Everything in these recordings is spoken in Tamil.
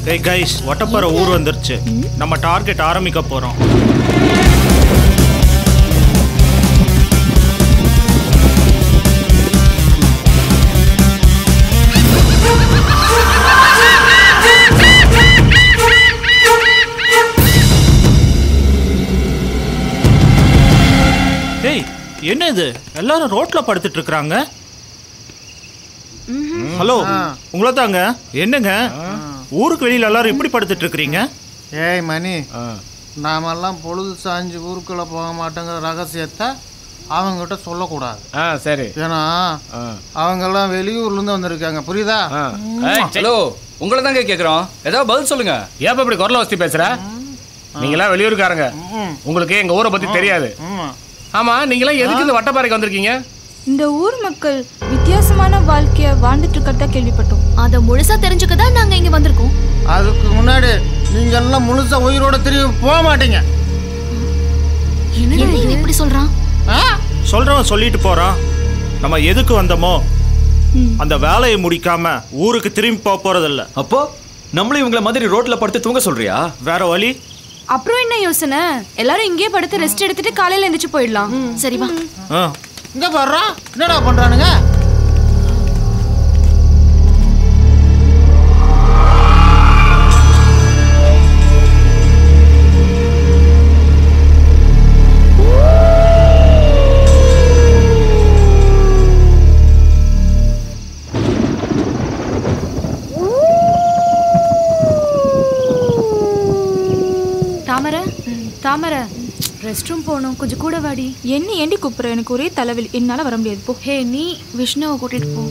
Hey guys, வட்டப்பாறை ஊர் வந்துருச்சு. நம்ம டார்கெட் ஆரம்பிக்க போறோம். டேய், என்ன இது? எல்லாரும் ரோட்ல படுத்துட்டு இருக்காங்க. ஹலோ, உங்களை தாங்க. என்னங்க ஊருக்கு வெளியில எல்லாரும் எப்படி படுத்துட்டு இருக்கிறீங்க? ஏய் மணி, நாமெல்லாம் பொழுது சாஞ்சு ஊருக்குள்ள போக மாட்டேங்கிற ரகசியத்தை அவங்ககிட்ட சொல்லக்கூடாது. சரி. ஏன்னா அவங்கெல்லாம் வெளியூர்லேருந்து வந்திருக்காங்க, புரியுதா? ஹலோ, உங்களை தாங்க கேட்குறோம், ஏதாவது பதில் சொல்லுங்க. ஏப்ப இப்படி குரலை வசதி பேசுற? நீங்களாம் வெளியூருக்காரங்க, உங்களுக்கு எங்க ஊரை பத்தி தெரியாது. ஆமா, நீங்களாம் எதுக்கு இந்த வட்டப்பாறைக்கு வந்திருக்கீங்க? இந்த ஊர் மக்கள் வித்தியாசமான வாழ்க்கைய வாழ்ந்துட்டு இருக்கிறதா கேள்விப்பட்டோம். அதை முழுசா தெரிஞ்சுக்கதான் நாங்க இங்க வந்திருக்கோம். அதுக்கு முன்னாடி நீங்க எல்லாம் முழுசா உயிரோட திரும்பி போக மாட்டீங்க. என்ன இப்படி சொல்றான்? சொல்றவன் சொல்லிட்டு போறான். நம்ம எதுக்கு வந்தோமோ அந்த வேலையை முடிக்காம ஊருக்கு திரும்பி போக போறதில்ல. அப்போ நம்மளும் இவங்கள மாதிரி ரோட்ல படுத்து தூங்க சொல்றியா? வேற வழி? அப்புறம் என்ன யோசனை? எல்லாரும் இங்கேயே படுத்து ரெஸ்ட் எடுத்துட்டு காலையில எந்திரிச்சு போயிடலாம். சரி வா. இங்க பாரு, என்னடா பண்றானுங்க? தாமரை, ரெஸ்ட் ரூம் போகணும், கொஞ்சம் கூட வாடி. என்ன ஏண்டி கூப்பிடுற? எனக்கு ஒரே தலைவலி, என்னால வர முடியாது. போ. ஹே, நீ விஷ்ணுவை கூட்டிட்டு போ.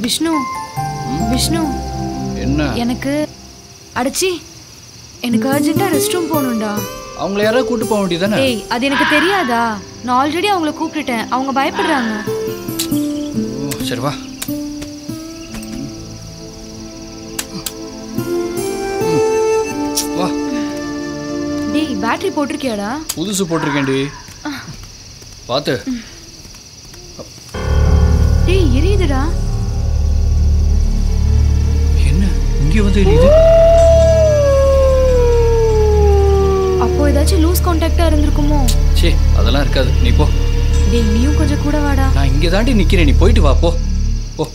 விஷ்ணு, விஷ்ணு, என்ன? எனக்கு அடச்சி, எனக்கு அர்ஜென்ட்டா ரெஸ்ட் ரூம் போகணும்டா. அவங்கள யாராவது கூட்டு போக வேண்டியதானே? ஏய், அது எனக்கு தெரியாதா? நான் ஆல்ரெடி அவங்கள கூப்பிட்டுட்டேன், அவங்க பயப்படுறாங்க. சரி வா. வா. டேய், பேட்டரி போட்டிருக்கியாடா? புதுசு போட்டிருக்கேன்டி, பாத்து. டேய், எரியுதுடா. என்ன இங்க வந்து எரியுது? அப்போ ஏதாச்சும் லூஸ் கான்டாக்டா இருந்திருக்குமோ? சே, அதெல்லாம் இருக்காது, நீ போ. டேய், நீயும் கொஞ்சம் கூட வாடா. நான் இங்கே தாண்டி நிக்கிறேன், நீ போயிட்டு வா. போ போ.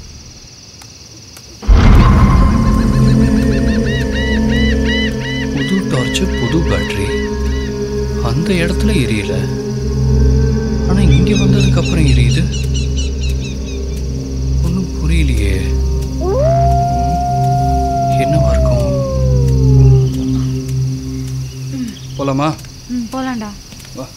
புது டார்ச், புது பேட்டரி, அந்த இடத்துல எரியல, ஆனா இங்க வந்ததுக்கு அப்புறம் எரியுது. ஒன்றும் புரியலையே, என்னவா இருக்கும்? போலாமா? போலாம்டா. வா.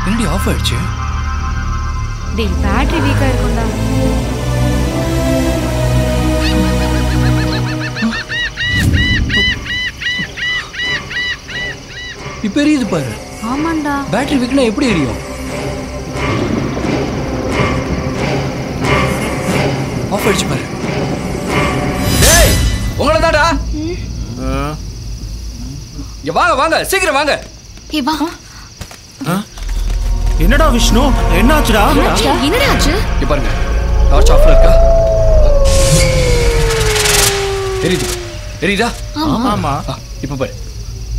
என்னடி ஆஃப் ஆயிடுச்சு? டேய், பேட்டரி வீக்கா இருக்கும்டா. இப்ப எரியுது பாரு. ஆமாண்டா. பேட்டரி வீக்னா எப்படி எரியும்? ஆஃப் ஆயிடுச்சு பாரு. டேய், உங்களை தாடா. இங்க வாங்க வாங்க, சீக்கிரம் வாங்க. ஏய் வா. என்னடா விஷ்ணு, என்னாச்சுடா? என்னடா ஆச்சு? இங்க பாருங்க, டார்ச் ஆஃப்ல இருக்கா? எரியுது, எரியுதா? ஆமா. இப்ப பாரு,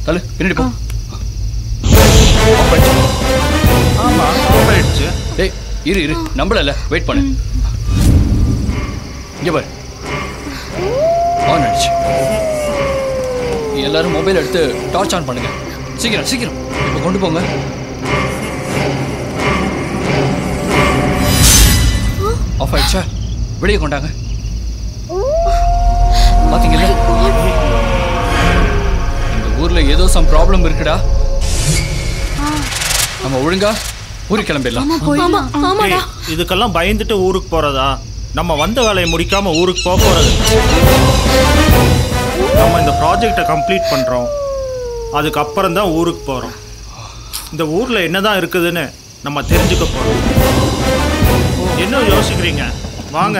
தள்ளு, பின்னாடி போ. ஆமா, ஆஃப் ஆயிடுச்சு. டேய், இரு இரு, நம்பளல, வெயிட் பண்ணு. இங்க பாரு, ஆன் ஆயிடுச்சு. எல்லாரும் மொபைல் எடுத்து டார்ச் ஆன் பண்ணுங்க, சீக்கிரம் சீக்கிரம். இப்ப கொண்டு போங்க. ஆஃப் ஆயிடுச்சா? வெளியே கொண்டாங்க. பாத்தீங்களா, இந்த ஊர்ல ஏதோ சம் ப்ராப்ளம் இருக்குடா. நம்ம ஒழுங்கா ஊருக்கு கிளம்பிடலாம். இதுக்கெல்லாம் பயந்துட்டு ஊருக்கு போறதா? நம்ம வந்த வேலையை முடிக்காம ஊருக்கு போக போறது. நம்ம இந்த ப்ராஜெக்டை கம்ப்ளீட் பண்றோம், அதுக்கப்புறம் தான் ஊருக்கு போறோம். இந்த ஊர்ல என்னதான் இருக்குதுன்னு நம்ம தெரிஞ்சுக்க போறோம். என்ன யோசிக்கிறீங்க? வாங்க.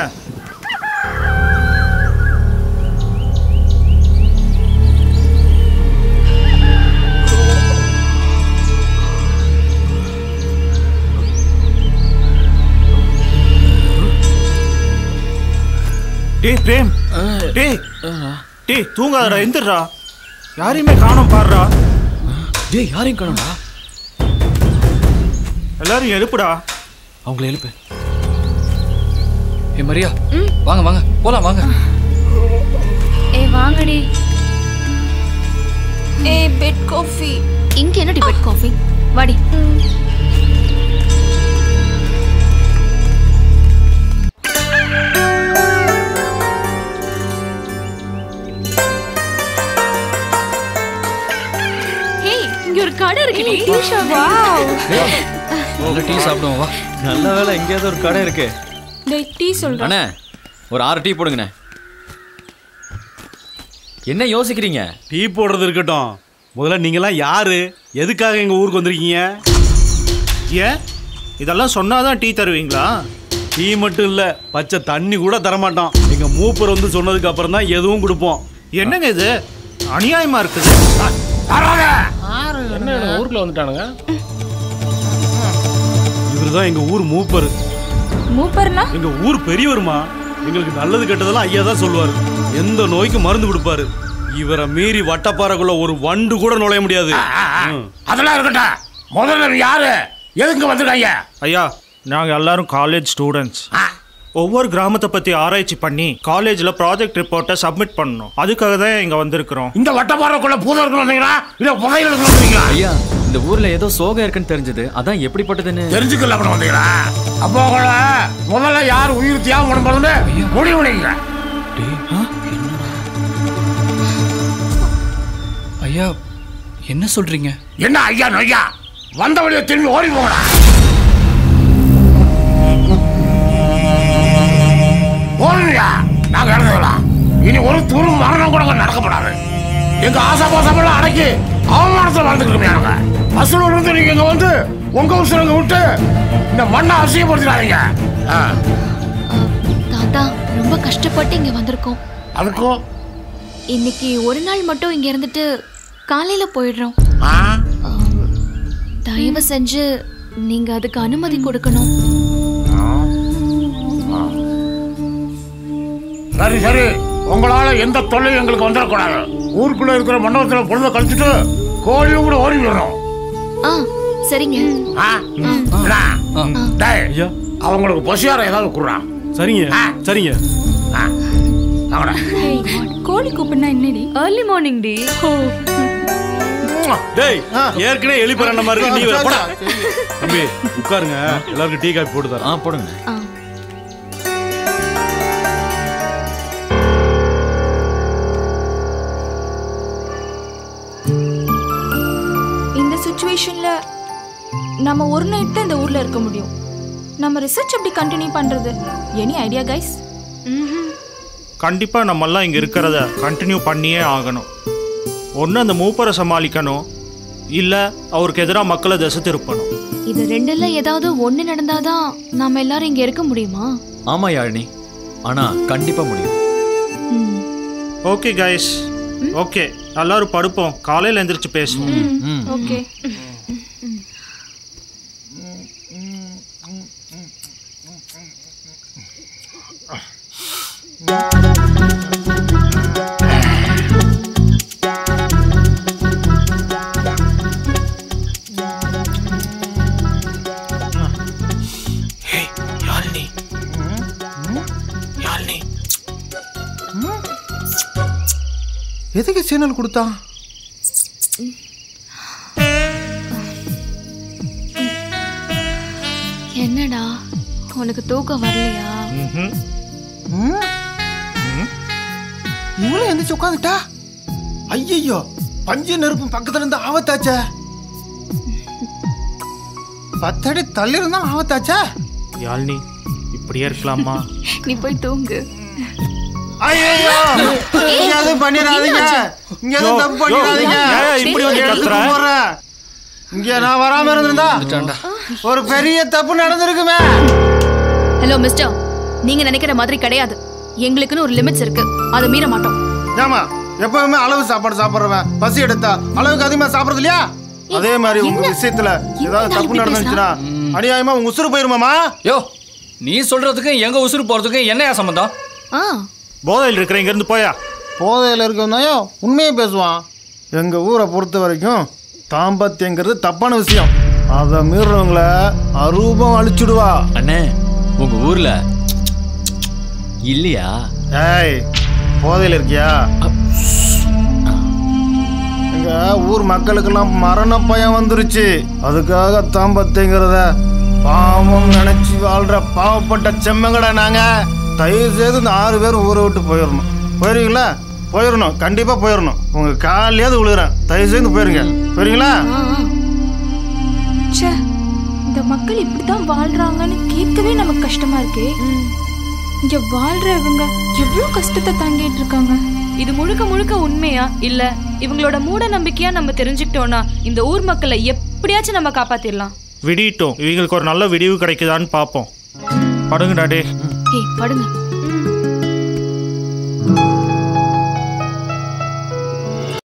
டேய் பிரேம், டேய் தூங்காதடா, எந்திரா. யாரையுமே காணோம் பாருடா. டேய் யாரையும் காணோம்டா. எல்லாரும் எழுப்புடா. அவங்கள எழுப்பு. ஏ மரியா, வாங்க வாங்க போலாம் வாங்க. வாங்கடி. Bed coffee. இங்க என்ன பெட் காஃபி? வாடி. ஒரு கடை இருக்குடி. வாவ். நல்ல டீ சாப்பிடுவோம் வா. நல்ல வேளை எங்கேயாவது ஒரு கடை இருக்கு. டேய் டீ சொல்றேன். அண்ணே ஒரு 6 டீ போடுங்கண்ணே. என்ன யோசிக்கிறீங்க? டீ போடுறது இருக்கட்டும். முதல்ல நீங்களாம் யாரு, எதுக்காக எங்க ஊருக்கு வந்திருக்கீங்க? ஏன் இதெல்லாம் சொன்னாதான் டீ தருவீங்களா? டீ மட்டும் இல்ல, பச்சை தண்ணி கூட தரமாட்டோம். எங்க மூப்பர் வந்து சொன்னதுக்கு அப்புறம் தான் எதுவும் கொடுப்போம். என்னங்க இது அநியாயமா இருக்குது. என்ன ஊருக்குள்ள வந்துட்டானுங்க? இவருதான் எங்க ஊர் மூப்பர். மூப்பர்னா எங்க ஊர் பெரியவருமா. எங்களுக்கு நல்லது கெட்டதெல்லாம் ஐயா தான் சொல்லுவாரு. எந்த நோய்க்கு மருந்து கொடுப்பாரு. இவரை மீறி வட்டப்பாறைக்குள்ள ஒரு வண்டு கூட நுழைய முடியாது. அதெல்லாம் இருக்கட்டும். முதல்ல யாரு, எதுக்கு வந்திருக்காங்க? ஐயா, நாங்க எல்லாரும் காலேஜ் ஸ்டூடெண்ட்ஸ். ஒவ்வொரு கிராமத்தை பத்தி ஆராய்ச்சி பண்ணி காலேஜ்ல ப்ராஜெக்ட் ரிப்போர்ட்டை சப்மிட் பண்ணணும். அதுக்காக தான் இங்க வந்திருக்கிறோம். இந்த வட்டப்பாறைக்குள்ள பூதர்கள் வந்தீங்களா இல்ல புதையில வந்தீங்களா? ஐயா, இந்த ஊர்ல ஏதோ சோகம் இருக்குன்னு தெரிஞ்சது. அதான் எப்படிப்பட்டதுன்னு தெரிஞ்சுக்கல அப்படி வந்தீங்களா? அப்போ கூட முதல்ல யார் உயிர் தியாகம் பண்ணும்போது முடிவு பண்ணிங்க. ஐயா என்ன சொல்றீங்க? என்ன ஐயா நொய்யா? வந்த வழியை திரும்பி ஓடி போகடா. போடுங்கயா, நாங்க இறந்துக்கலாம். இனி ஒரு துரு மரணம் கூட நடக்கப்படாது. எங்க ஆசா பாசமெல்லாம் அடக்கி அவமானத்தில் வாழ்ந்துக்கிட்டு அசூல் இருந்து நீங்க இங்க வந்து உங்க உசுரங்க விட்டு இந்த மண்ணை அசிங்கப்படுத்திடாதீங்க. தாத்தா ரொம்ப கஷ்டப்பட்டு இங்க வந்திருக்கோம். அதுக்கும் இன்னைக்கு ஒரு நாள் மட்டும் இங்க இருந்துட்டு காலையில போயிடுறோம். தயவு செஞ்சு நீங்க அதுக்கு அனுமதி கொடுக்கணும். சரி சரி, உங்களால எந்த தொல்லையும் எங்களுக்கு வந்துடக்கூடாது. ஊருக்குள்ள இருக்கிற மண்டபத்தில் பொழுத கழிச்சுட்டு கோழியும் கூட ஓடி விடணும். சரிங்க. அவங்களுக்கு பசியார ஏதாவது குடுறான். சரிங்க சரிங்க. கோழி கூப்பிடுனா என்னடி? ஏர்லி மார்னிங் டி. டேய் ஏற்கனவே எலிபறன மாதிரி இருக்கு. நீ போடா தம்பி, உட்காருங்க. எல்லாருக்கும் டீ காபி போட்டு தரேன். போடுங்க. இந்த சிச்சுவேஷன்ல நம்ம ஒரு நைட் தான் இந்த ஊர்ல இருக்க முடியும். நம்ம ரிசர்ச் எப்படி கண்டினியூ பண்றது? Any idea guys? கண்டிப்பா நம்ம எல்லாம் இங்க இருக்கிறத கண்டினியூ பண்ணியே ஆகணும். ஒன்று அந்த மூப்பரை சமாளிக்கணும், இல்லை அவருக்கு எதிராக மக்களை திசை திருப்பணும். இது ரெண்டுல ஏதாவது ஒண்ணு நடந்தாதான் நாம எல்லாரும் இங்க இருக்க முடியுமா? ஆமா யாழினி, ஆனா கண்டிப்பா முடியும். ஓகே கைஸ், ஓகே எல்லாரும் படுப்போம். காலையில் எந்திரிச்சு பேசுவோம். ஓகே. எதுக்கு சேனல் கொடுத்தான்? என்னடா உனக்கு தூக்கம் வரலையா? இவளும் எந்திரிச்சு உட்காந்துட்டா. ஐயோ, பஞ்சு நெருப்பு பக்கத்துல இருந்து ஆபத்தாச்சா? 10 அடி தள்ளி இருந்தாலும் ஆபத்தாச்சா? யாழினி இப்படியே இருக்கலாமா? நீ போய் தூங்கு. ஐயோ, இங்க எதுவும் பண்ணிடாதீங்க. இங்க எதுவும் தப்பு பண்ணிடாதீங்க. இப்படி வந்து கத்துற? இங்க நான் வராம இருந்திருந்தா ஒரு பெரிய தப்பு நடந்திருக்குமே. ஹலோ மிஸ்டர், நீங்க நினைக்கிற மாதிரி கிடையாது. எங்களுக்குன்னு ஒரு லிமிட்ஸ் இருக்கு, அதை மீற மாட்டோம். ஏமா எப்பவுமே அளவு சாப்பாடு சாப்பிடுறவன் பசி எடுத்தா அளவுக்கு அதிகமா சாப்பிடுறது இல்லையா? அதே மாதிரி உங்க விஷயத்துல ஏதாவது தப்பு நடந்துச்சுன்னா அநியாயமா உங்க உசுறு போயிருமாமா? யோ, நீ சொல்றதுக்கும் எங்க உசுறு போறதுக்கும் என்னையா சம்பந்தம்? போதையில் இருக்கிற இங்க இருந்து போயா. போதையில இருக்கவனாயோ உண்மையே பேசுவான். எங்க ஊரை பொறுத்த வரைக்கும் தாம்பத்தியங்கிறது தப்பான விஷயம். அதை மீறவங்கள அரூபம் அழிச்சுடுவா. அண்ணே, உங்க ஊர்ல இல்லையா? ஏய், போதையில இருக்கியா? எங்க ஊர் மக்களுக்கெல்லாம் மரண பயம் வந்துருச்சு. அதுக்காக தாம்பத்தியங்கிறத பாவம் நினைச்சு வாழ்ற பாவப்பட்ட செம்மங்கடா நாங்க. தயவு செய்து இந்த 6 பேர் ஊரை விட்டு போயிடணும். போயிருவீங்களா? போயிடணும், கண்டிப்பா போயிடணும். உங்க காலையாவது விழுகிறேன், தயவு செய்து போயிருங்க. போயிருங்களா? ச்சே, இந்த மக்கள் இப்படித்தான் வாழ்றாங்கன்னு கேட்கவே நமக்கு கஷ்டமா இருக்கே. இங்க வாழ்றவங்க எவ்வளவு கஷ்டத்தை தாங்கிட்டு இருக்காங்க. இது முழுக்க முழுக்க உண்மையா இல்ல இவங்களோட மூட நம்பிக்கையா நம்ம தெரிஞ்சுக்கிட்டோம்னா இந்த ஊர் மக்களை எப்படியாச்சும் நம்ம காப்பாத்திடலாம். விடிட்டோம், இவங்களுக்கு ஒரு நல்ல விடிவு கிடைக்குதான்னு பார்ப்போம். படுங்க டாடி. ஏய், படுங்க.